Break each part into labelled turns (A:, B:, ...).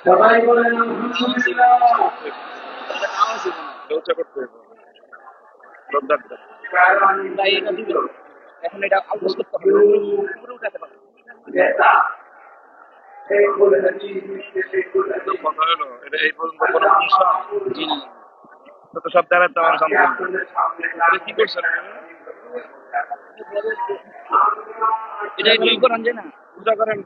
A: সবাই বলেন আলহামদুলিল্লাহ। এখন এটা আউটপুট করতে হবে, উপরে উঠাতে পারবে। সব জায়গায় তো কি করছেন এটা কি করেন যায় না পূজা করেন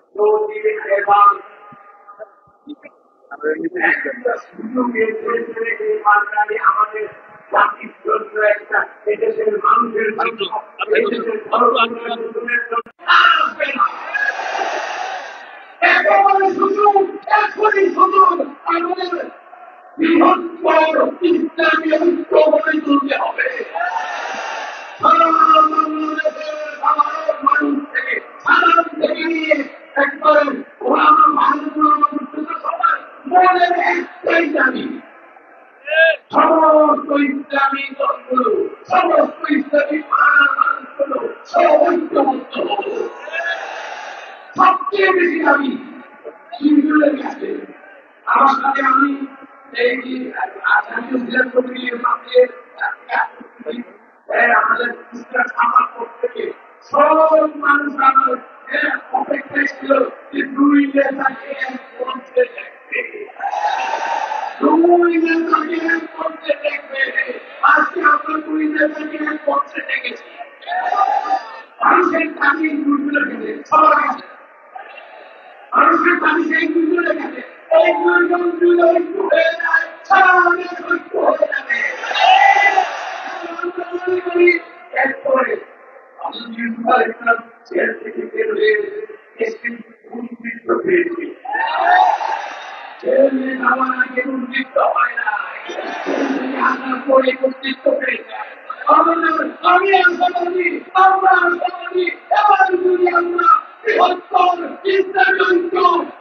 A: আমাদের জাতির জন্য একটা এদেশের মানুষের বৃহত্তর ইসলামী ঐক্য গড়ে তুলতে হবে। সারা বাংলাদেশের সাধারণ মানুষ থেকে সাধারণ থেকে নিয়ে একবারে সবার মনের একটাই দাবি, সমস্ত ইসলামী দলগুলো সমস্ত ইসলামী মানুষগুলো সব ঐক্যবদ্ধ হবে। সবচেয়ে বেশি দাবি শিশুদের কাছে। আমার সাথে আমি এই আমাদের আমার পক্ষ থেকে সব মানুষ আমার অপেক্ষায় ছিল যে 2 নেতাকে পৌঁছে দেখবে, 2 নেতাকে পৌঁছে দেখবে। আজকে আমরা 2 নেতাকে পৌঁছে দেখেছি। মানুষের দাবি দুর্গুলো গেছে, সবার কাছে মানুষের দাবি সেই দুর্গুলো গেছে। এই দুর্গম দুর্গ ঐক্য হয়ে যায়, সারা দেশ ঐক্য হয়ে যাবে। এরপরে চেয়ার থেকে বের হয়ে উন্নীত হয়েছে। আমার আগে উন্নীত হয় না, আসার পরে কর্তৃত্ব হয়ে যায়। আমি আশা করি, আমরা আশা করি এবার যদি আমরা বৃহত্তর ইসলামী ঐক্য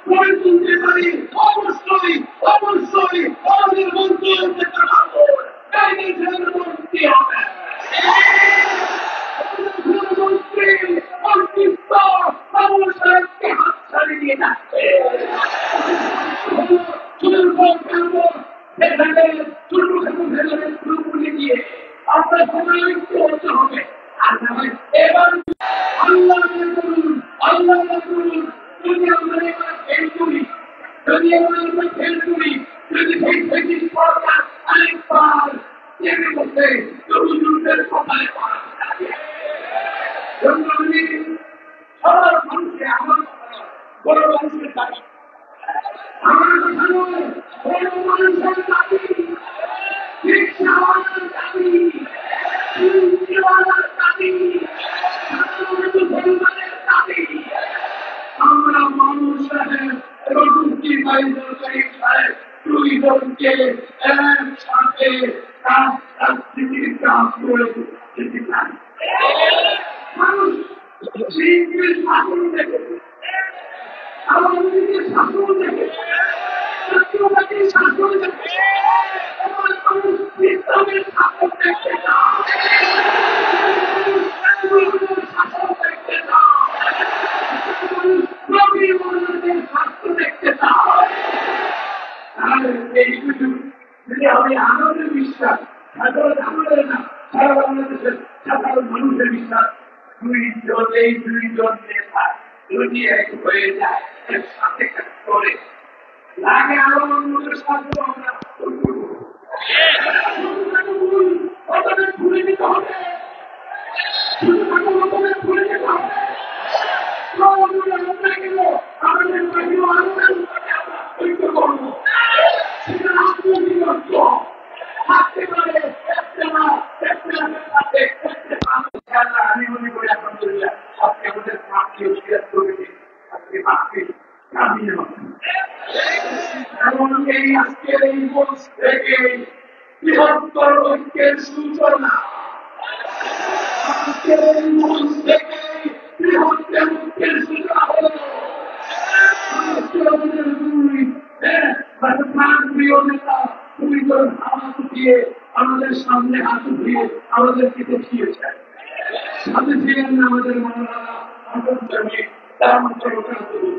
A: গড়ে তুলতে পারি, অবশ্যই অবশ্যই আমাদের মন্ত্রী হতে পারবো। মন্ত্রী হবে মানুষকে হাত ছাড়িয়ে নিয়ে যাচ্ছে। গিয়ে আপনার সময় ঐক্য হতে হবে। আর এবার আল্লাহ করুন, আল্লাহ করুন, যদি আমরা এবার ফেল করি, যদি আমরা ফেল করি, যদি সেই সরকার আরেকবার চেপে বসে তরুণদের সকালে সবার মানুষকে আমার বড় মানুষের দাবি, আমার কথা নয়, বড় মানুষের দাবি, রিক্সাওয়ালার দাবি, রিক্সাওয়ালার দাবি, মুসলমানের দাবি। আমরা মানুষ এবং মুক্তি সাহেব 2 জনকে একসাথে রাজনীতির কাজ করে যেতে পারি। মানুষ শাসন দেখেছে, আমাদেরকে শাসন দেখেছে, জাতীয়বাদীর শাসন দেখেছে, মানুষ ইসলামের শাসন দেখতে না, শাসন দেখতে না, নবী মুহাম্মদের শাসন দেখতে না। এই সুযোগ যদি আমি আমাদের বিশ্বাস সাধারণ আমাদের না, সারা বাংলাদেশের সাধারণ মানুষের বিশ্বাস 2 জন নেতা যদি এক হয়ে যায়, একসাথে কাজ করে, লাগে আরো মানুষের সাথে আমরা ভুলে দিতে হবে, ভুলে দিতে হবে। আমাদের বাড়িও আন্দোলন করে আমরা ঐক্য করবো, সেটা রাজনৈতিক থাকতে পারে। আমি মনে করি আলহামদুলিল্লাহ আজকে আমাদের প্রাপ্তি আজকে প্রাপ্তি কামিয়ে হবে। এমন এই আজকের এই মঞ্চ থেকে বৃহত্তর ঐক্যের সূচনা, আজকের এই মঞ্চ থেকে বৃহত্তর ঐক্যের সূচনা হল। আমাদের 2 প্রিয় নেতা 2 জন হাত উঠিয়ে আমাদের সামনে হাত উঠিয়ে আমাদেরকে দেখিয়েছেন। সাথে ছিলেন না আমাদের মাওলানা আব্দুল জামিল দামাত বরকাতুহু।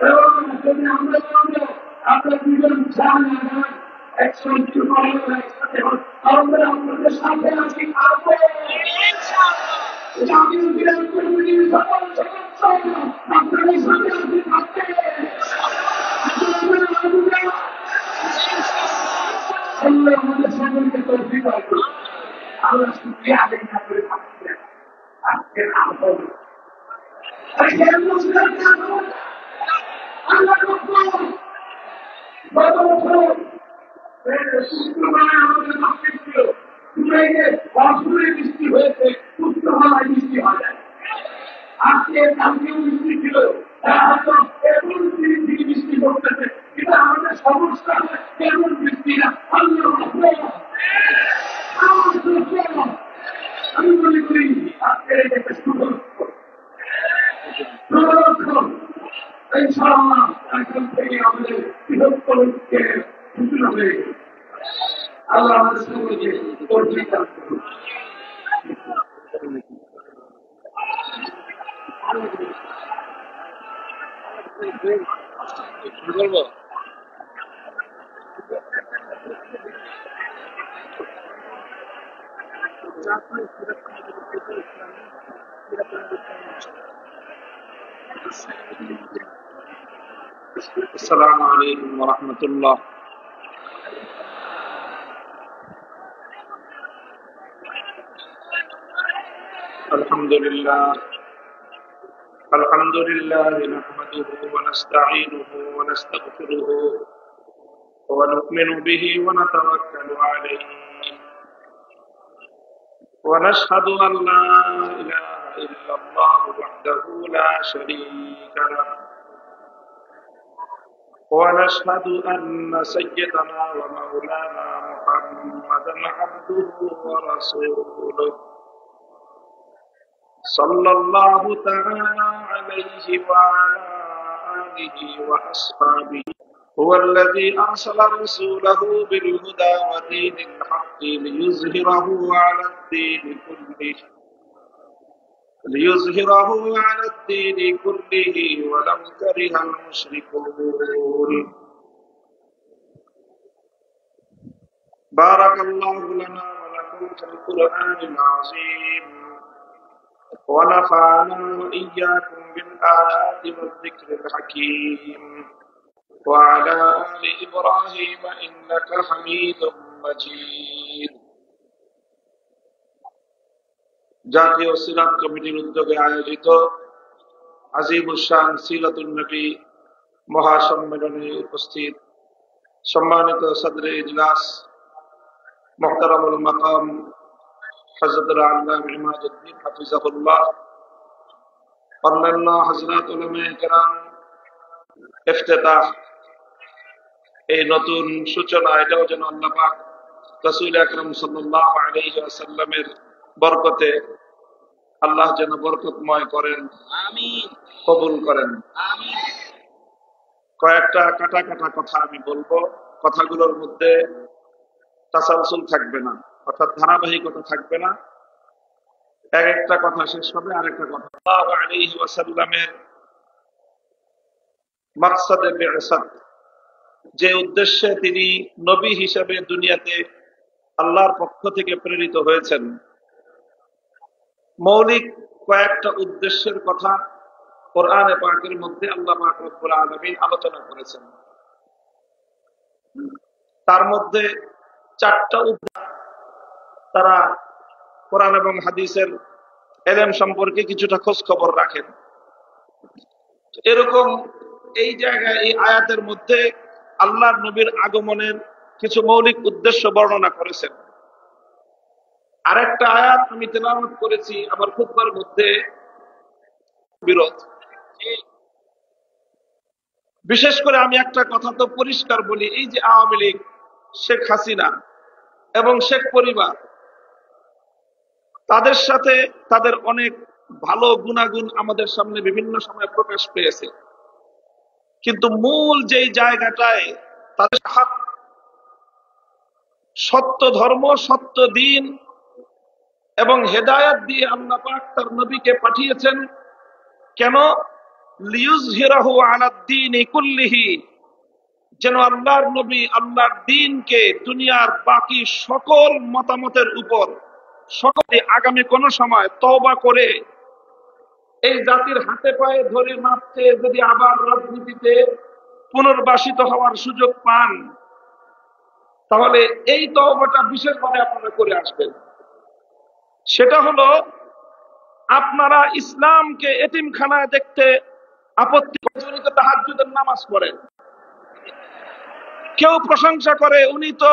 A: এবং যদি আমরা আপনার দুজন চান একসাথে একসাথে আমরা আপনাদের সাথে আছি থাকবো জাতীয় বিরাট কমিটির সকল সদস্য আপনাদের সাথে আছি থাকতে আল্লাহ আমাদের সকলকে তৌফিক দান করুন। আল্লাহ শুকরিয়া আদায় না করে থাকতে আজকে নাম হবে আল্লাহ গত বছর শুক্রবারে আমাদের মাসে ছিল অসুরে বৃষ্টি হয়েছে, শুক্রবারে বৃষ্টি হয় যায়। আজকে কালকেও বৃষ্টি ছিল, এমন বৃষ্টি করতেছে, এটা আমাদের সমস্যা কেমন বৃষ্টি না। আমি মনে করি আজকের একটা সুরক্ষণ ইনশাআল্লাহ এখন থেকে আমাদের বৃহত্তরকে সূচনা হয়ে গেছে। আল্লাহ আমাদের সকলকে তৌফিক দান করুন। বলবো السلام عليكم ورحمة الله. الحمد لله نحمده ونستعينه ونستغفره ونؤمن به ونتوكل عليه ونشهد أن لا إله إلا الله وحده لا شريك له ونشهد أن سيدنا ومولانا محمدا عبده ورسوله صلى الله تعالى عليه وعلى آله وأصحابه هو الذي أرسل رسوله بالهدى ودين الحق ليظهره على الدين كله ولو كره المشركون. بارك الله لنا ولكم في القرآن العظيم ونفعنا وإياكم بالآيات والذكر الحكيم وعلى آل إبراهيم إنك حميد مجيد. জাতীয় সিরাত কমিটির উদ্যোগে আয়োজিত আজিমুস শান সিরাতুন নবী মহাসম্মেলনে উপস্থিত সম্মানিত সদরে ইজলাস মুহতারামুল মাকাম হযরত আল্লামা ইমাদউদ্দিন হাফিজাহুল্লাহ, অন্যান্য হযরত উলামায়ে কেরাম, ইফতিতাহ, এই নতুন সূচনা, এটাও যেন আল্লাহ পাক রাসূল আকরাম সাল্লাল্লাহু আলাইহি ওয়াসাল্লামের বরকতে আল্লাহ যেন বরকতময় করেন, আমিন, কবুল করেন, আমিন। কয়েকটা কাটা কাটা কথা আমি বলবো, কথাগুলোর মধ্যে তাসালসুল থাকবে না, অর্থাৎ ধারাবাহিকতা থাকবে না। এক একটা কথা শেষ হবে আরেকটা কথা। সাল্লাল্লাহু আলাইহি ওয়াসাল্লামের মাকসাদে বি'সাত, যে উদ্দেশ্যে তিনি নবী হিসেবে দুনিয়াতে আল্লাহর পক্ষ থেকে প্রেরিত হয়েছেন, মৌলিক কয়েকটা উদ্দেশ্যের কথা কোরআনে পাকের মধ্যে আল্লাহ পাক রব্বুল আলামিন আলোচনা করেছেন। তার মধ্যে চারটা উদ্দেশ্য, তারা কোরআন এবং হাদিসের ইলম সম্পর্কে কিছুটা খোঁজ খবর রাখেন। এরকম এই জায়গায় এই আয়াতের মধ্যে আল্লাহর নবীর আগমনের কিছু মৌলিক উদ্দেশ্য বর্ণনা করেছেন। আরেকটা আয়াত আমি তেলাওয়াত করেছি আমার খুতবার মধ্যে, বিরোধ। বিশেষ করে আমি একটা কথা তো পরিষ্কার বলি, এই যে আওয়ামী লীগ, শেখ হাসিনা এবং শেখ পরিবার, তাদের সাথে তাদের অনেক ভালো গুণাগুণ আমাদের সামনে বিভিন্ন সময় প্রকাশ পেয়েছে, কিন্তু মূল যেই জায়গাটায় তাদের হক, সত্য ধর্ম, সত্য দিন এবং হেদায়েত দিয়ে আল্লাহ পাক তার নবীকে পাঠিয়েছেন কেন? লিইয়ুযহিরাহু আলাদ-দীনি কুল্লিহি, যেন আল্লাহর নবী আল্লাহর দ্বীনকে দুনিয়ার বাকি সকল মতামতের উপর সকলে আগামী কোন সময় তওবা করে এই জাতির হাতে পায়ে ধরে মাপতে যদি আবার রাজনীতিতে পুনর্বাসিত হওয়ার সুযোগ পান, তাহলে এই তওবাটা বিশেষভাবে আপনারা করে আসবেন। সেটা হলো, আপনারা ইসলামকে এতিমখানায় দেখতে আপত্তি করে তাহাজ্জুদের নামাজ পড়েন। কেউ প্রশংসা করে উনি তো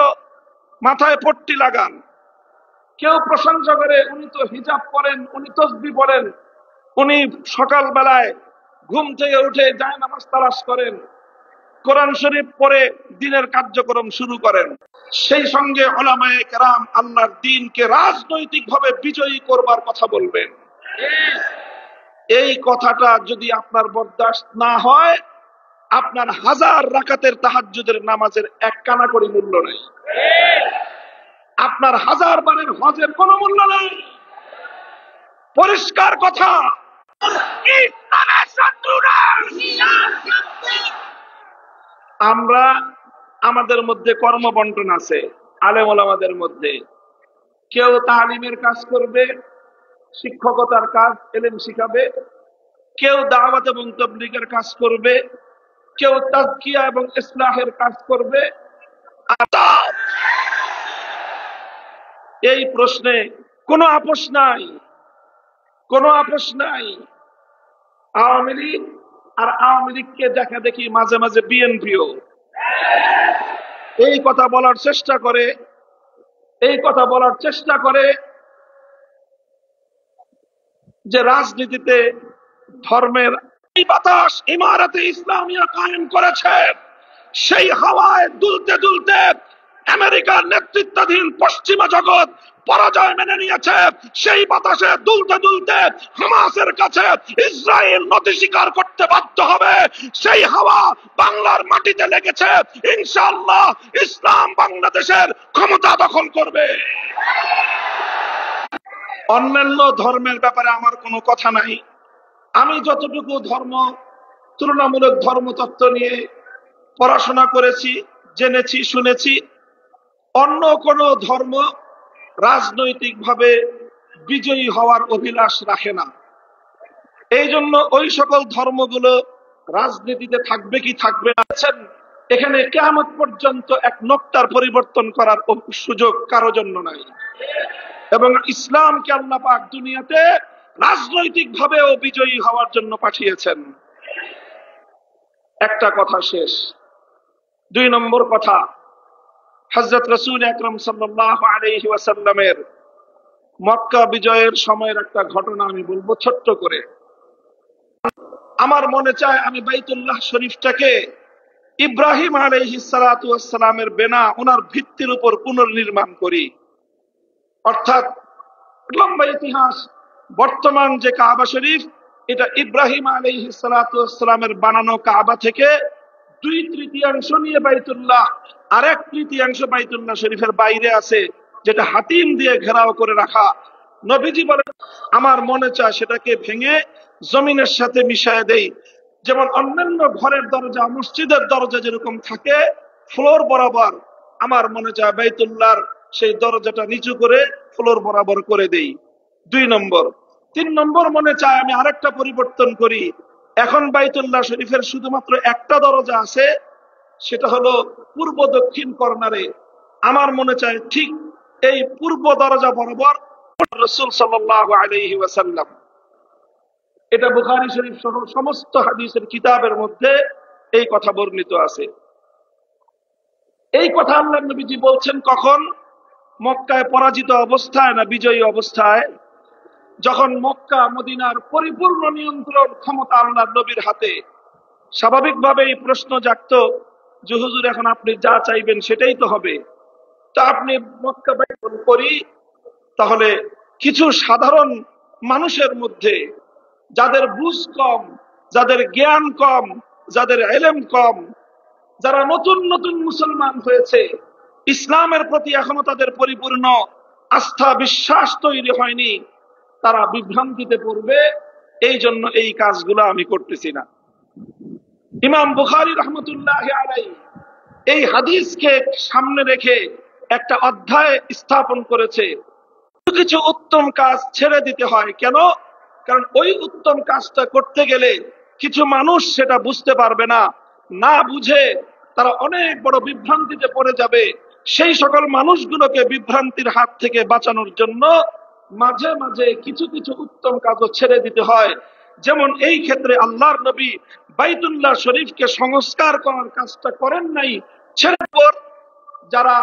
A: মাথায় পট্টি লাগান, কেউ প্রশংসা করে উনি তো হিজাব পরেন, উনি তসবিহ পড়েন, উনি সকাল বেলায় ঘুম থেকে উঠে জায়নামাজ তালাশ করেন, কোরআন শরীফ পড়ে দিনের কার্যক্রম শুরু করেন। সেই সঙ্গে উলামায়ে কেরাম আল্লাহর দ্বীনকে রাজনৈতিকভাবে বিজয়ী করবার কথা বলবেন। এই কথাটা যদি আপনার বরদাস্ত না হয়, আপনার 1000 রাকাতের তাহাজ্জুদের নামাজের এক কানা করি মূল্য নেই, আপনার 1000 বারের হজের কোনো মূল্য নেই। পরিষ্কার কথা। আমরা আমাদের মধ্যে কর্মবন্টন আছে, আলেম ওলামাদের মধ্যে। কেউ তালিমের কাজ করবে, শিক্ষকতার কাজ, ইলম শিখাবে। কেউ দাওয়াত এবং তাবলীগের কাজ করবে, কেউ তাজকিয়া এবং ইসলাহের কাজ করবে। এই প্রশ্নে কোনো আপোষ নাই, কোনো আপোষ নাই। আওয়ামী লীগ আর আওয়ামী লীগকে দেখা দেখি মাঝে মাঝে বিএনপিও এই কথা বলার চেষ্টা করে, এই কথা বলার চেষ্টা করে যে রাজনীতিতে ধর্মের এই বাতাস ইমারতে ইসলামিয়া কায়েম করেছে। সেই হাওয়ায় দুলতে দুলতে আমেরিকার নেতৃত্বাধীন পশ্চিমা জগৎ পরাজয় মেনে নিয়েছে। সেই বাতাসে দুলতে দুলতে হামাসের কাছে ইসরায়েল নতি স্বীকার করতে বাধ্য হবে। সেই হাওয়া বাংলার মাটিতে লেগেছে। ইনশাআল্লাহ ইসলাম বাংলাদেশের ক্ষমতা দখল করবে। অন্যান্য ধর্মের ব্যাপারে আমার কোনো কথা নাই। আমি যতটুকু তুলনামূলক ধর্মতত্ত্ব নিয়ে পড়াশোনা করেছি, জেনেছি, শুনেছি, অন্য কোন ধর্ম রাজনৈতিকভাবে বিজয়ী হওয়ার অভিলাষ রাখে না। এই জন্য ওই সকল ধর্মগুলো রাজনীতিতে থাকবে কি থাকবে না, এখানে কিয়ামত পর্যন্ত এক নোক্তার পরিবর্তন করার সুযোগ কারো জন্য নাই। এবং ইসলামকে আল্লাহ পাক দুনিয়াতে রাজনৈতিক ভাবেও বিজয়ী হওয়ার জন্য পাঠিয়েছেন। একটা কথা শেষ। 2 নম্বর কথা, হযরত রাসূল আকরাম সাল্লাল্লাহু আলাইহি ওয়াসাল্লামের মক্কা বিজয়ের সময়ের একটা ঘটনা আমি বলবো ছোট্ট করে। আমার মনে চায় আমি বাইতুল্লাহ শরীফটাকে ইব্রাহিম আলাইহিস সালাতু ওয়াস সালামের বেনা ওনার ভিত্তির উপর পুনর্নির্মাণ করি। অর্থাৎ লম্বা ইতিহাস, বর্তমান যে কাবা শরীফ, এটা ইব্রাহিম আলাইহিস সালাতু ওয়াস সালামের বানানো কাবা থেকে 2/3 নিয়ে বাইতুল্লাহ, আর 1/3 বাইতুল্লাহ শরীফের বাইরে আছে, যেটা হাতিম দিয়ে ঘেরাও করে রাখা। নবীজি বলেন আমার মনে চায় সেটাকে ভেঙে জমিনের সাথে মিশিয়ে দেই। যেমন অন্যান্য ঘরের দরজা, মসজিদের দরজা যেরকম থাকে ফ্লোর বরাবর, আমার মনে চায় বাইতুল্লাহর সেই দরজাটা নিচু করে ফ্লোর বরাবর করে দেই। 2 নম্বর। 3 নম্বর, মনে চায় আমি আরেকটা পরিবর্তন করি। এখন বাইতুল্লাহ শরীফের শুধুমাত্র একটা দরজা আছে, সেটা হলো পূর্ব দক্ষিণ কর্নারে। আমার মনে চায় ঠিক এই পূর্ব দরজা বরাবর রাসূল সাল্লাল্লাহু আলাইহি ওয়াসাল্লাম, এটা বুখারী শরীফ সহ সমস্ত হাদিসের কিতাবের মধ্যে এই কথা বর্ণিত আছে। এই কথা আল্লাহর নবীজি বলছেন কখন? মক্কায় পরাজিত অবস্থায় না বিজয়ী অবস্থায়? যখন মক্কা মদিনার পরিপূর্ণ নিয়ন্ত্রণ ক্ষমতা আল্লাহর নবীর হাতে। স্বাভাবিকভাবেই প্রশ্ন জাগতো যে হুজুর এখন আপনি যা চাইবেন সেটাই তো হবে। তা আপনি মক্কা বাইতুল করি, তাহলে কিছু সাধারণ মানুষের মধ্যে যাদের বুঝ কম, যাদের জ্ঞান কম, যাদের ইলম কম, যারা নতুন নতুন মুসলমান হয়েছে, ইসলামের প্রতি এখনো তাদের পরিপূর্ণ
B: আস্থা বিশ্বাস তৈরি হয়নি, তারা বিভ্রান্তিতে পড়বে। এই জন্য এই কাজগুলো আমি করতেছি না। ইমাম বুখারী রাহমাতুল্লাহি আলাইহি এই হাদিসকে সামনে রেখে একটা অধ্যায় স্থাপন করেছে। কিছু উত্তম কাজ ছেড়ে দিতে হয় কেন? কারণ ওই উত্তম কাজটা করতে গেলে কিছু মানুষ সেটা বুঝতে পারবে না, না বুঝে তারা অনেক বড় বিভ্রান্তিতে পড়ে যাবে। সেই সকল মানুষগুলোকে বিভ্রান্তির হাত থেকে বাঁচানোর জন্য মাঝে মাঝে কিছু কিছু উত্তম কাজও ছেড়ে দিতে হয়। যেমন এই ক্ষেত্রে আল্লাহর নবী বাইতুল্লাহ শরীফকে সংস্কার করার কাজটা করেন নাই, ছেড়ে পর যারা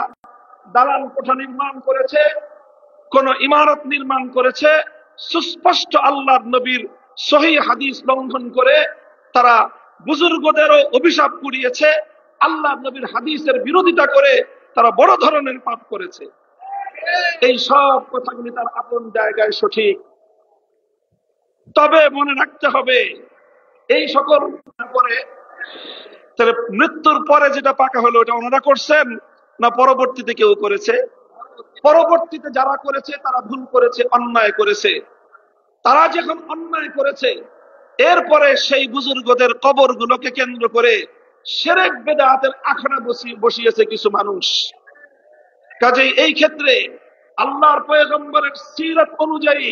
B: দালান কোঠা নির্মাণ করেছে, কোন ইমারত নির্মাণ করেছে, সুস্পষ্ট আল্লাহর নবীর সহিহ হাদিস লঙ্ঘন করে তারা বুজুর্গদেরও অভিশাপ কুড়িয়েছে, আল্লাহর নবীর হাদিসের বিরোধিতা করে তারা বড় ধরনের পাপ করেছে। এই সব কথাগুলি তার আপন জায়গায় সঠিক, তবে মনে রাখতে হবে এই সকল করে তাহলে মৃত্যুর পরে যেটা পাকা হলো ওটা ওনারা করছেন না পরবর্তীতে কেউ করেছে? পরবর্তীতে যারা করেছে তারা ভুল করেছে, অন্যায় করেছে। তারা যখন অন্যায় করেছে এরপরে সেই বুজুর্গদের কবরগুলোকে কেন্দ্র করে শিরক বিদআতের আখড়া বসিয়েছে কিছু মানুষ। কাজেই এই ক্ষেত্রে আল্লাহর পয়গম্বরের সিরাত অনুযায়ী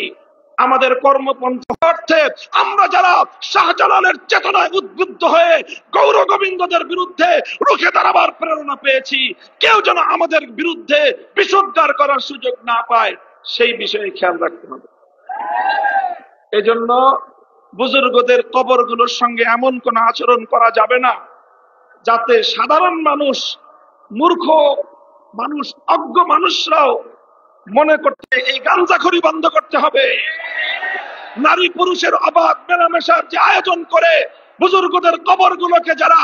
B: আমাদের কর্মপন্থা অর্থে আমরা যারা শাহজালালের চেতনায় উদ্বুদ্ধ হয়ে গৌর গোবিন্দদের বিরুদ্ধে রুখে দাঁড়াবার প্রেরণা পেয়েছি, কেউ যেন আমাদের বিরুদ্ধে বিষোদ্গার করার সুযোগ না পায় সেই বিষয়ে খেয়াল রাখতে হবে। এজন্য বুজুর্গদের কবরগুলোর সঙ্গে এমন কোন আচরণ করা যাবে না যাতে সাধারণ মানুষ, মূর্খ মানুষ, অজ্ঞ মানুষরাও মনে করতে এই গাঞ্জাখড়ি বন্ধ করতে হবে। নারী পুরুষের অবাধ মেলামেশার যে আয়োজন করে বুজুর্গদের কবরগুলোকে যারা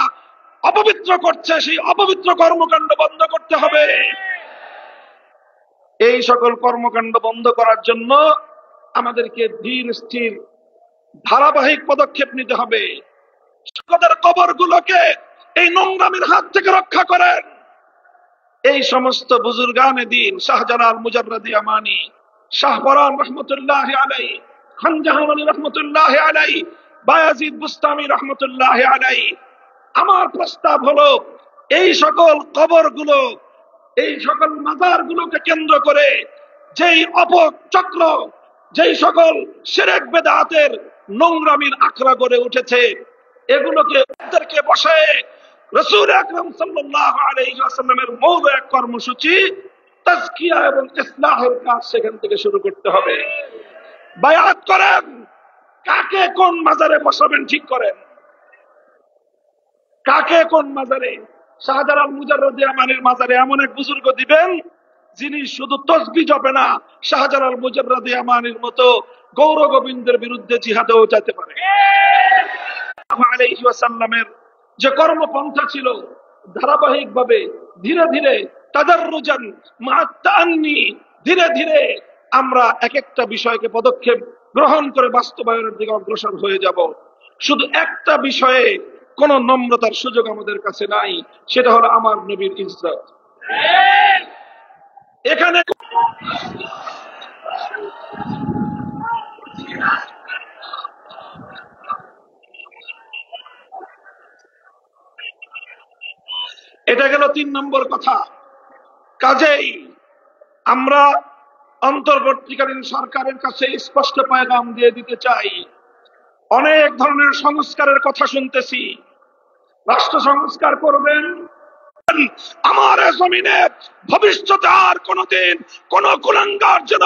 B: অপবিত্র করছে, সেই অপবিত্র কর্মকাণ্ড বন্ধ করতে হবে। এই সকল কর্মকাণ্ড বন্ধ করার জন্য আমাদেরকে ধীর স্থির ধারাবাহিক পদক্ষেপ নিতে হবে। কবরগুলোকে এই নোংরামির হাত থেকে রক্ষা করেন। এই সমস্ত বুজুর্গানে দিন শাহজালাল মুজাররদি আমানি, শাহপরান রহমতুল্লাহ আলাইহি, খান জাহানি রহমতুল্লাহ আলাইহি, বায়াজিদ বুস্তামি রহমতুল্লাহ আলাইহি, আমার প্রস্তাব হলো এই সকল কবরগুলো, এই সকল মাজারগুলোকে কেন্দ্র করে যেই অপচক্র, যেই সকল শিরক বিদআতের নোংরামির আখড়া গড়ে উঠেছে, এগুলোকে ওদেরকে বসে রাসূল আকরাম সাল্লাল্লাহু আলাইহি ওয়াসাল্লামের মওদূ এক কর্মসূচি তাজকিয়া এবং ইসলাহের কাজ সেখান থেকে শুরু করতে হবে। বায়াত করেন, কাকে কোন মাজারে বসাবেন ঠিক করেন, কাকে কোন মাজারে। শাহজালাল মুজাররদি আমানির মাজারে এমন এক বুজুর্গ দিবেন যিনি শুধু তসবিহ জপে না, শাহজালাল মুজাররদি আমানির মতো গৌর গোবিন্দের বিরুদ্ধে জিহাদেও যেতে পারে। আলাইহি ওয়াসাল্লামের যে কর্মপন্থা ছিল, ধারাবাহিক ভাবে ধীরে ধীরে তাদাররুজান মা'আত তাআন্নী, ধীরে ধীরে আমরা এক একটা বিষয়কে পদক্ষেপ গ্রহণ করে বাস্তবায়নের দিকে অগ্রসর হয়ে যাব। শুধু একটা বিষয়ে কোন নম্রতার সুযোগ আমাদের কাছে নাই, সেটা হলো আমার নবীর ইজ্জত। এখানে এটা গেল ৩ নম্বর কথা। কাজেই আমরা অন্তর্বর্তীকালীন সরকারের কাছে স্পষ্ট পয়গাম দিয়ে দিতে চাই, অনেক ধরনের সংস্কারের কথা শুনতেছি, রাষ্ট্র সংস্কার করবেন, আমার জমিনে ভবিষ্যতে আর কোনদিন কোন কুলাঙ্গার যেন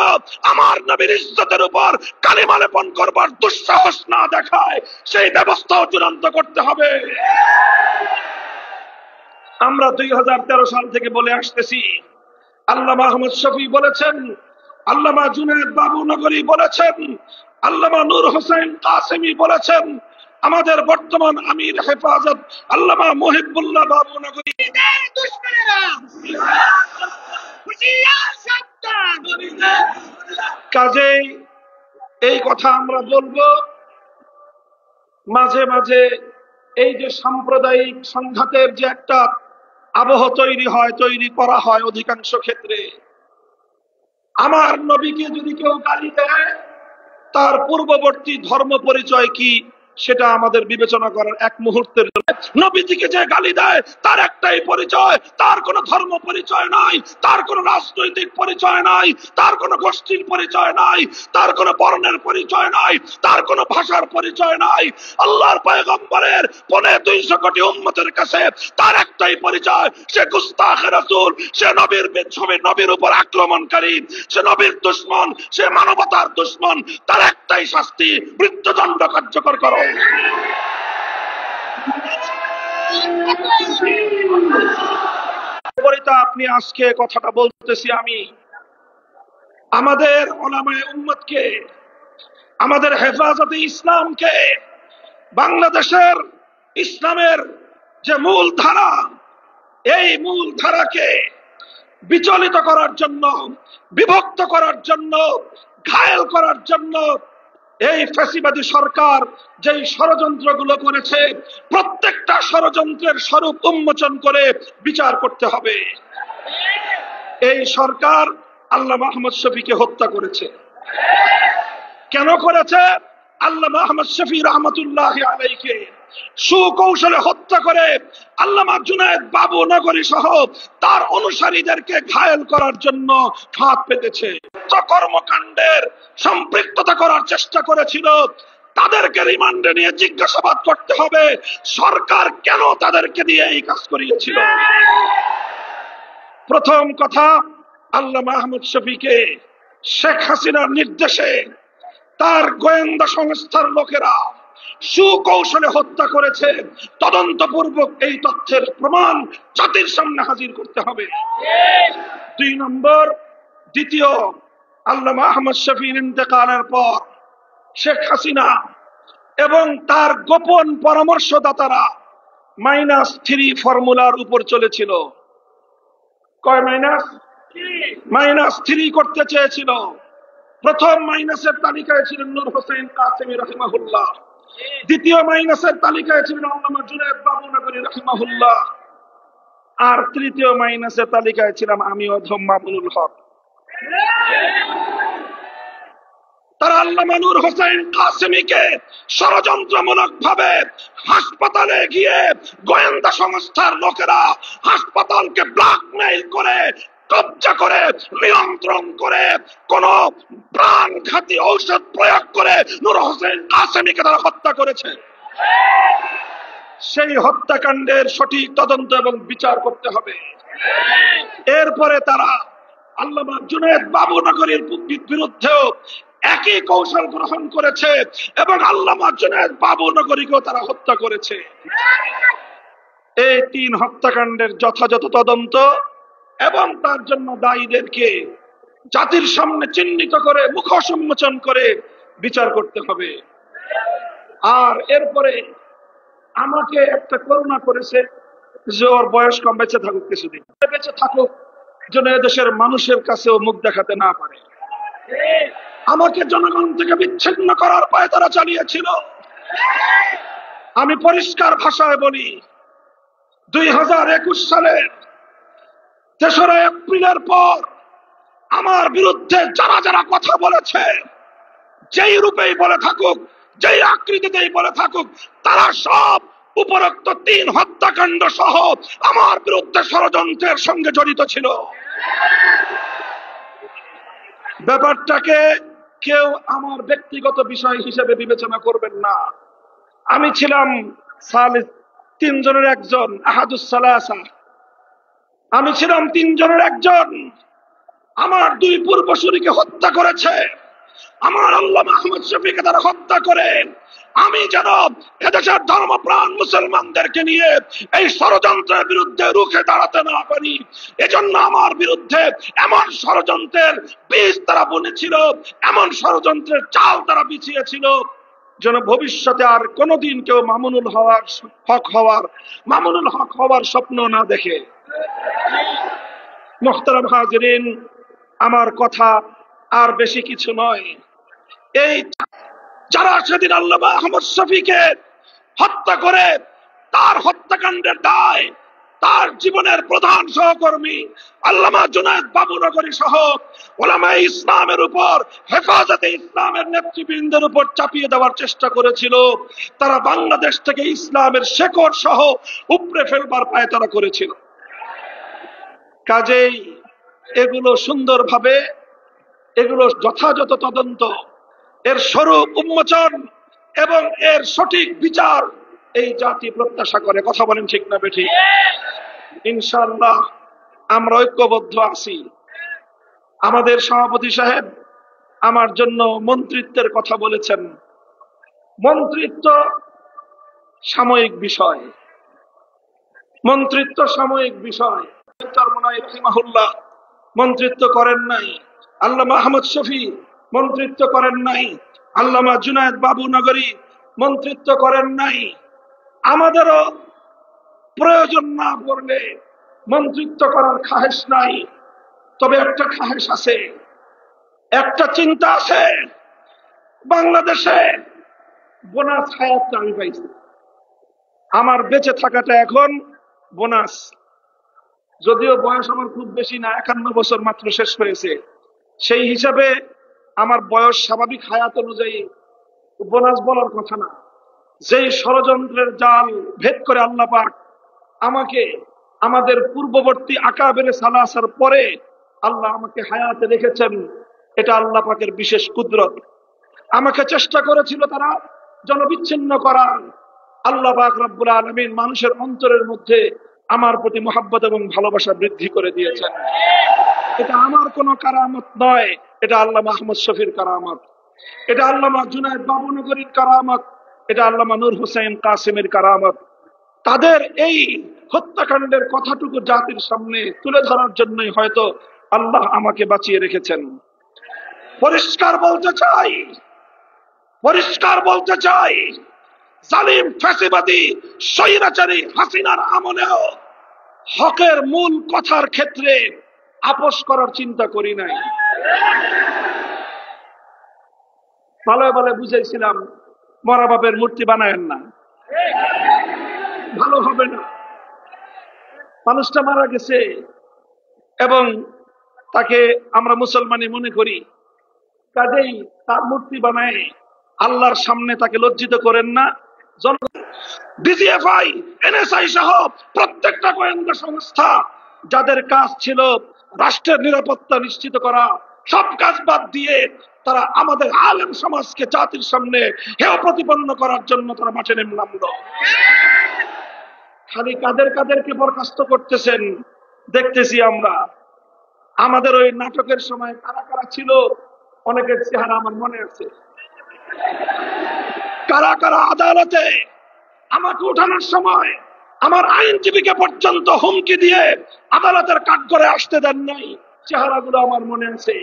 B: আমার নবীর ইজ্জতের উপর কালিমা লেপন করবার দুঃসাহস না দেখায়, সেই ব্যবস্থাও চূড়ান্ত করতে হবে। আমরা 2013 সাল থেকে বলে আসতেছি, আল্লামা আহমদ শফি বলেছেন, আল্লামা জুনায়েদ বাবুনগরী বলেছেন, আল্লামা নূর হোসেন কাসেমি বলেছেন, আমাদের বর্তমান আমির হেফাজত আল্লামা মুহিবুল্লাহ বাবুনগরী, কাজেই এই কথা আমরা বলবো। মাঝে মাঝে এই যে সাম্প্রদায়িক সংঘাতের যে একটা আবহ তৈরি করা হয় অধিকাংশ ক্ষেত্রে, আমার নবীকে যদি কেউ গালি দেয়, তার পূর্ববর্তী ধর্ম পরিচয় কি সেটা আমাদের বিবেচনা করার এক মুহূর্তের জন্য। নবীজিকে যে গালি দেয় তার একটাই পরিচয়, তার কোনো ধর্ম পরিচয় নাই, তার কোনো রাজনৈতিক পরিচয় নাই, তার কোনো গোষ্ঠীর পরিচয় নাই, তার কোনো বর্ণের পরিচয় নাই, তার কোনো ভাষার পরিচয় নাই। আল্লাহর পয়গম্বরের 250 কোটি উম্মতের কাছে তার একটাই পরিচয়, সে গুস্তাখ রাসূল, সে নবীর উপর আক্রমণকারী, সে নবীর দুশমন, সে মানবতার দুশমন। তার একটাই শাস্তি, মৃত্যুদণ্ড কার্যকর করো। আপনি আজকে কথাটা বলতেছি আমি আমাদের উলামায়ে উম্মতকে, আমাদের হেফাজতে ইসলামকে, বাংলাদেশের ইসলামের যে মূল ধারা, এই মূল ধারাকে বিচলিত করার জন্য, বিভক্ত করার জন্য, ঘায়েল করার জন্য এই ফ্যাসিবাদী সরকার যেই ষড়যন্ত্রগুলো করেছে, প্রত্যেকটা ষড়যন্ত্রের স্বরূপ উন্মোচন করে বিচার করতে হবে। এই সরকার আল্লামা আহমদ শফীকে হত্যা করেছে। কেন করেছে? আল্লামা আহমদ শফী রহমতুল্লাহি আলাইহিকে সুকৌশলে হত্যা করে আল্লামা জুনায়েদ বাবু নগরী সহ তার অনুসারীদেরকে ঘায়েল করার জন্য ফাঁদ পেতেছে। কর্মকাণ্ডের সম্পৃক্ততা করার চেষ্টা করেছিল। তাদেরকে রিমান্ডে নিয়ে জিজ্ঞাসাবাদ করতে হবে, সরকার কেন তাদেরকে দিয়ে এই কাজ করিয়েছিল। প্রথম কথা, আল্লামা আহমদ শফীকে শেখ হাসিনার নির্দেশে তার গোয়েন্দা সংস্থার লোকেরা সুকৌশলে হত্যা করেছে। তদন্তপূর্বক এই তথ্যের প্রমাণ জাতির সামনে হাজির করতে হবে। 2 নম্বর, দ্বিতীয়, আল্লামা আহমদ শফীর ইন্তেকালের পর শেখ হাসিনা এবং তার গোপন পরামর্শদাতারা -3 ফর্মুলার উপর চলেছিল। কয় -3 করতে চেয়েছিল। প্রথম মাইনাসের তালিকায় ছিলেন নূর হোসেন কাসেমী রাহিমাহুল্লাহ, দ্বিতীয় মাইনাসের তালিকায় ছিলেন আল্লামা জুনায়েদ বাবু নগরী রাহিমাহুল্লাহ, আর তৃতীয় মাইনাসের তালিকায় ছিলাম আমি অধম মামুনুল হক। তারা আল্লামা নূর হোসেন কাসেমীকে ষড়যন্ত্রমূলক ভাবে হাসপাতালে গিয়ে গোয়েন্দা সংস্থার লোকেরা হাসপাতালকে ব্ল্যাকমেইল করে, কবজা করে, নিয়ন্ত্রণ করে, কোন প্রাণঘাতী ঔষধ প্রয়োগ করে নূর হোসেন কাসেমীকে তারা হত্যা করেছে। সেই হত্যাকাণ্ডের সঠিক তদন্ত এবং বিচার করতে হবে। এরপরে তারা আল্লামা জুনায়েদ বাবু নগরীর বিরুদ্ধেও একই কৌশল গ্রহণ করেছে এবং আল্লামা জুনায়েদ বাবু নগরীকেও তারা হত্যা করেছে। এই 3 হত্যাকাণ্ডের যথাযথ তদন্ত এবং তার জন্য দায়ীদেরকে জাতির সামনে চিহ্নিত করে, মুখোশ উন্মোচন করে বিচার করতে হবে। আর এরপরে আমাকে একটা করুণা করেছে যে ওর বয়স কম, বেঁচে থাকুক কিছুদিন, বেঁচে থাকুক যেন এদেশের মানুষের কাছেও মুখ দেখাতে না পারে। আমাকে জনগণ থেকে বিচ্ছিন্ন করার পায়ে তারা চালিয়েছিল। আমি পরিষ্কার ভাষায় বলি, 2021 সালের 3রা এপ্রিলের পর আমার বিরুদ্ধে যারা যারা কথা বলেছে, যেই রূপেই বলে থাকুক, যেই আকৃতিতেই বলে থাকুক, তারা সব উপরোক্ত 3 হত্যাকাণ্ড সহ আমার বিরুদ্ধে ষড়যন্ত্রের সঙ্গে জড়িত ছিল। ব্যাপারটাকে কেউ আমার ব্যক্তিগত বিষয় হিসেবে বিবেচনা করবেন না। আমি ছিলাম 3 জনের একজন, আহাদুস সালাসা। আমি ছিলাম 3 জনের একজন। আমার 2 পূর্বসূরীকে হত্যা করেছে। আমার আল্লামা আহমদ শফীকে তারা হত্যা করে আমি যেন এদেশের ধর্মপ্রাণ মুসলমানদেরকে নিয়ে এই ষড়যন্ত্রের বিরুদ্ধে রুখে দাঁড়াতে না পারি, এজন্য আমার বিরুদ্ধে এমন ষড়যন্ত্রের বীজ তারা বুনেছিল, এমন ষড়যন্ত্রের চাল তারা বিছিয়েছিল যেন ভবিষ্যতে আর কোনোদিন কেউ মামুনুল হক হওয়ার স্বপ্ন না দেখে। মুহতারাম হাজিরিন, আমার কথা আর বেশি কিছু নয়। এই যারা সেদিন আল্লামা আহমদ শফীকে হত্যা করে তার হত্যাকাণ্ডের দায় তার জীবনের প্রধান সহকর্মী আল্লামা জুনায়েদ বাবুনগরী সহ উলামায়ে ইসলামের উপর, হেফাজতে ইসলামের নেতৃবৃন্দের উপর চাপিয়ে দেওয়ার চেষ্টা করেছিল। তারা বাংলাদেশ থেকে ইসলামের শেকড় সহ উপড়ে ফেলবার পায়তারা করেছিল। কাজেই এগুলো সুন্দরভাবে, এগুলো যথাযথ তদন্ত, এর স্বরূপ উন্মোচন এবং এর সঠিক বিচার এই জাতি প্রত্যাশা করে। কথা বলেন ঠিক না বেঠিক? ইনশাআল্লাহ আমরা ঐক্যবদ্ধ আছি। আমাদের সভাপতি সাহেব আমার জন্য মন্ত্রিত্বের কথা বলেছেন। মন্ত্রিত্ব সাময়িক বিষয়, মন্ত্রিত্ব সাময়িক বিষয়। রাহিমাহুল্লাহ মন্ত্রিত্ব করেন নাই, আল্লামা আহমদ শফি মন্ত্রিত্ব করেন নাই, আল্লামা জুনায়েদ বাবুনগরী মন্ত্রিত্ব করেন নাই। আমাদেরও প্রয়োজন না পড়লে মন্ত্রিত্ব করার খাহেশ নাই। তবে একটা খাহেশ আছে, একটা চিন্তা আছে। বাংলাদেশে বোনাস হায়াতটা আমি পাইছি। আমার বেঁচে থাকাটা এখন বোনাস। যদিও বয়স আমার খুব বেশি না, 51 বছর মাত্র শেষ হয়েছে। সেই হিসাবে আমার বয়স স্বাভাবিক হায়াত অনুযায়ী বোনাস বলার কথা না। যেই ষড়যন্ত্রের জাল ভেদ করে আল্লাহ পাক আমাকে আমাদের পূর্ববর্তী আকাবেরে সালাসার পরে আল্লাহ আমাকে হায়াতে রেখেছেন, এটা আল্লাহ পাকের বিশেষ কুদরত। আমাকে চেষ্টা করেছিল তারা জনবিচ্ছিন্ন করার। আল্লাহ পাক রব্বুল আলামিন মানুষের অন্তরের মধ্যে আমার প্রতি মহব্বত এবং ভালোবাসা বৃদ্ধি করে দিয়েছেন। এটা আমার কোনো কারামত নয়, এটা আল্লামা আহমদ শফির কারামত, এটা আল্লামা জুনায়েদ বাবুনগরীর কারামত, এটা আল্লামা নূর হোসেন কাসেমের কারামত। তাদের এই হত্যাকাণ্ডের কথাটুকু জাতির সামনে তুলে ধরার জন্যই হয়তো আল্লাহ আমাকে বাঁচিয়ে রেখেছেন। পরিষ্কার বলতে চাই, পরিষ্কার বলতে চাই, জালিম ফ্যাসিবাদী স্বৈরাচারী হাসিনার আমলেও হকের মূল কথার ক্ষেত্রে আপোষ করার চিন্তা করি নাই। ভালো ভালো বুঝাইছিলাম, মরা বাপের মূর্তি বানায়েন না, ভালো হবে না। মানুষটা মারা গেছে এবং তাকে আমরা মুসলমানি মনে করি, কাজেই তার মূর্তি বানায় আল্লাহর সামনে তাকে লজ্জিত করেন না। ডিজিএফআই, এনএসআই সহ প্রত্যেকটা গোয়েন্দা সংস্থা যাদের কাজ ছিল রাষ্ট্রের নিরাপত্তা নিশ্চিত করা, সব কাজ বাদ দিয়ে তারা আমাদের আলেম সমাজকে জাতির সামনে হেয় প্রতিপন্ন করার জন্য তারা মাঠে নেমে নামলো। খালি কাদেরকে বরখাস্ত করতেছেন দেখতেছি আমরা। আমাদের ওই নাটকের সময় কারা কারা ছিল অনেকের চেহারা আমার মনে আছে। কারা কারা আদালতে আমাকে উঠানোর সময় আমার আইনজীবীকে পর্যন্ত হুমকি দিয়ে আদালতের কাঠগড়ে আসতে দেন নাই, চেহারাগুলো আমার মনে আছে।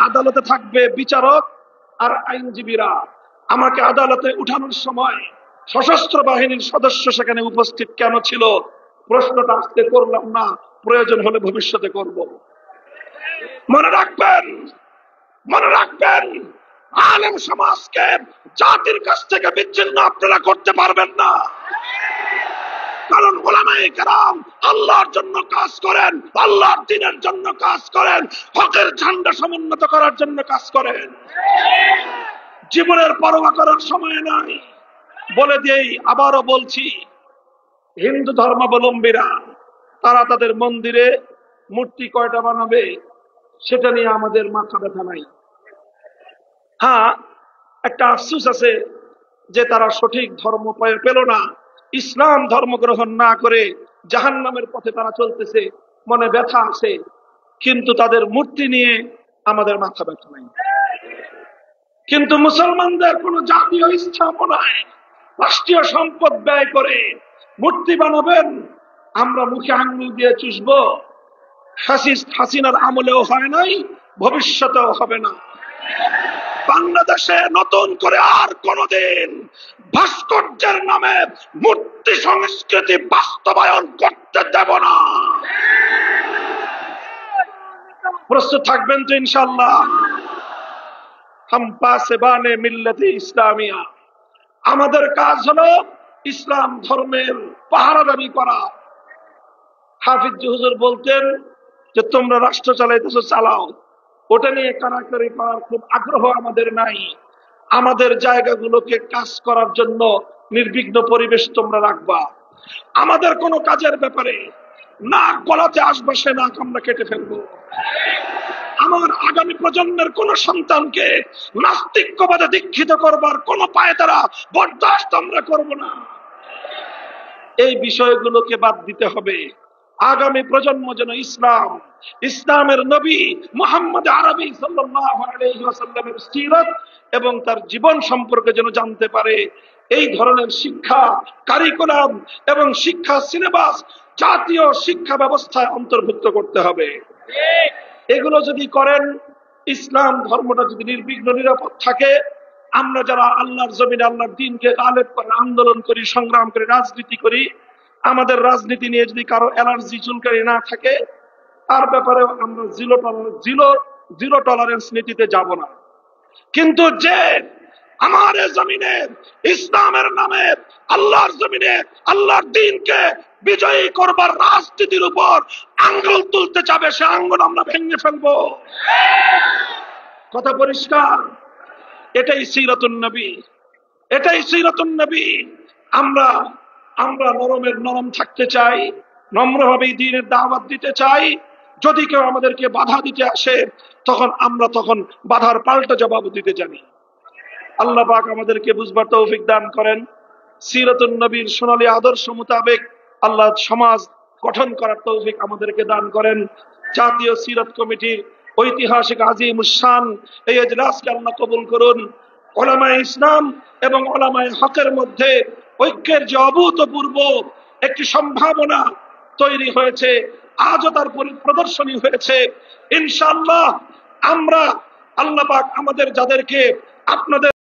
B: আদালতে থাকবে বিচারক আর আইনজীবীরা। আমাকে আদালতে উঠানোর সময় সশস্ত্র বাহিনীর সদস্য সেখানে উপস্থিত কেন ছিল প্রশ্নটা আজকে করলাম না, প্রয়োজন হলে ভবিষ্যতে করব। মনে রাখবেন, মনে রাখবেন, আলেম সমাজকে জাতির কাছ থেকে বিচ্ছিন্ন আপনারা করতে পারবেন না। কারণ উলামায়ে কেরাম আল্লাহর জন্য কাজ করেন, আল্লাহর দ্বীনের জন্য কাজ করেন, হকের ঝান্ডা সমুন্নত করার জন্য কাজ করেন। জীবনের পরোয়া করার সময় নাই। বলে দিয়েই আবারও বলছি, হিন্দু ধর্মাবলম্বীরা তারা তাদের মন্দিরে মূর্তি কয়টা বানাবে সেটা নিয়ে আমাদের মাথা ব্যথা নাই। হ্যাঁ, একটা আফসোস আছে যে তারা সঠিক ধর্ম পেল না, ইসলাম ধর্ম গ্রহণ না করে জাহান্নামের পথে তারা চলতেছে, মনে ব্যথা আছে। কিন্তু তাদের মূর্তি নিয়ে আমাদের মাথা ব্যথা নাই। কিন্তু মুসলমানদের কোন জাতীয় স্থাপনায় রাষ্ট্রীয় সম্পদ ব্যয় করে মূর্তি বানাবেন, আমরা মুখে আঙ্গুল দিয়ে চুষবো। ফ্যাসিস্ট হাসিনার আমলেও হয় নাই, ভবিষ্যতেও হবে না। বাংলাদেশে নতুন করে আর কোনদিন ভাস্কর্যের নামে মূর্তি সংস্কৃতি বাস্তবায়ন করতে দেব না। প্রস্তুত থাকবেন তো ইনশাআল্লাহ? হাম পাসবানে মিল্লাতে ইসলামিয়া, আমাদের কাজ হলো ইসলাম ধর্মের পাহারাদারি করা। হাফিজ হুজুর বলতেন যে তোমরা রাষ্ট্র চালাইতেছো, চালাও, ওটা নিয়ে কারাকারি করার খুব আগ্রহ আমাদের নাই। আমাদের জায়গাগুলোকে কাজ করার জন্য নির্বিঘ্ন পরিবেশ তোমরা রাখবা। আমাদের কোনো কাজের ব্যাপারে নাক গলাতে আসবে, সে নাক আমরা কেটে ফেলবো। আমার আগামী প্রজন্মের কোন সন্তানকে নাস্তিক্যবাদে দীক্ষিত করবার কোন পায়তারা বরদাস্ত আমরা করব না। এই বিষয়গুলোকে বাদ দিতে হবে। আগামী প্রজন্ম যেন ইসলামের নবী মুহাম্মদ আরবী সাল্লাল্লাহু আলাইহি ওয়াসাল্লামের সিরাত এবং তার জীবন সম্পর্কে যেন জানতে পারে। এই ধরনের শিক্ষা কারিকুলাম এবং শিক্ষা সিলেবাস জাতীয় শিক্ষা ব্যবস্থায় অন্তর্ভুক্ত করতে হবে। এগুলো যদি করেন, ইসলাম ধর্মটা যদি নির্বিঘ্ন নিরাপদ থাকে, আমরা যারা আল্লাহর জমিনে আল্লাহর দ্বীনকে গালেব করে আন্দোলন করি, সংগ্রাম করি, রাজনীতি করি, আমাদের রাজনীতি নিয়ে যদি কারো অ্যালার্জি চুলকানি না থাকে, তার ব্যাপারে আমরা জিরো টলারেন্স নীতিতে যাব না। কিন্তু যে আমার জমিনে ইসলামের নামে আল্লাহর জমিনে আল্লাহর দ্বীনকে বিজয়ী করবার রাজনীতির উপর আঙ্গুল তুলতে চাবে, সে আঙ্গুল আমরা ভেঙে ফেলবো। কথা পরিষ্কার? এটাই সিরাতুন নবী, এটাই সিরাতুন নবী। আমরা নরমের নরম থাকতে চাই, নম্রভাবে দ্বীনের দাওয়াত দিতে চাই। যদি কেউ আমাদেরকে বাধা দিতে আসে, তখন বাধার পাল্টা জবাব দিতে জানি। আল্লাহ পাক আমাদেরকে বুঝবার তৌফিক দান করেন। সিরাতুন নবীর সোনালী আদর্শ মোতাবেক আল্লাহ সমাজ গঠন করার তৌফিক আমাদেরকে দান করেন। জাতীয় সিরাত কমিটির ঐতিহাসিক আজিমুস শান এই ইজলাসকে আল্লাহ কবুল করুন। উলামায়ে ইসলাম এবং উলামায়ে হকের মধ্যে ঐক্যের যে অভূতপূর্ব একটি সম্ভাবনা তৈরি হয়েছে, আজও তার প্রদর্শনী হয়েছে। ইনশাআল্লাহ আমরা, আল্লাহ পাক আমাদের যাদেরকে আপনাদের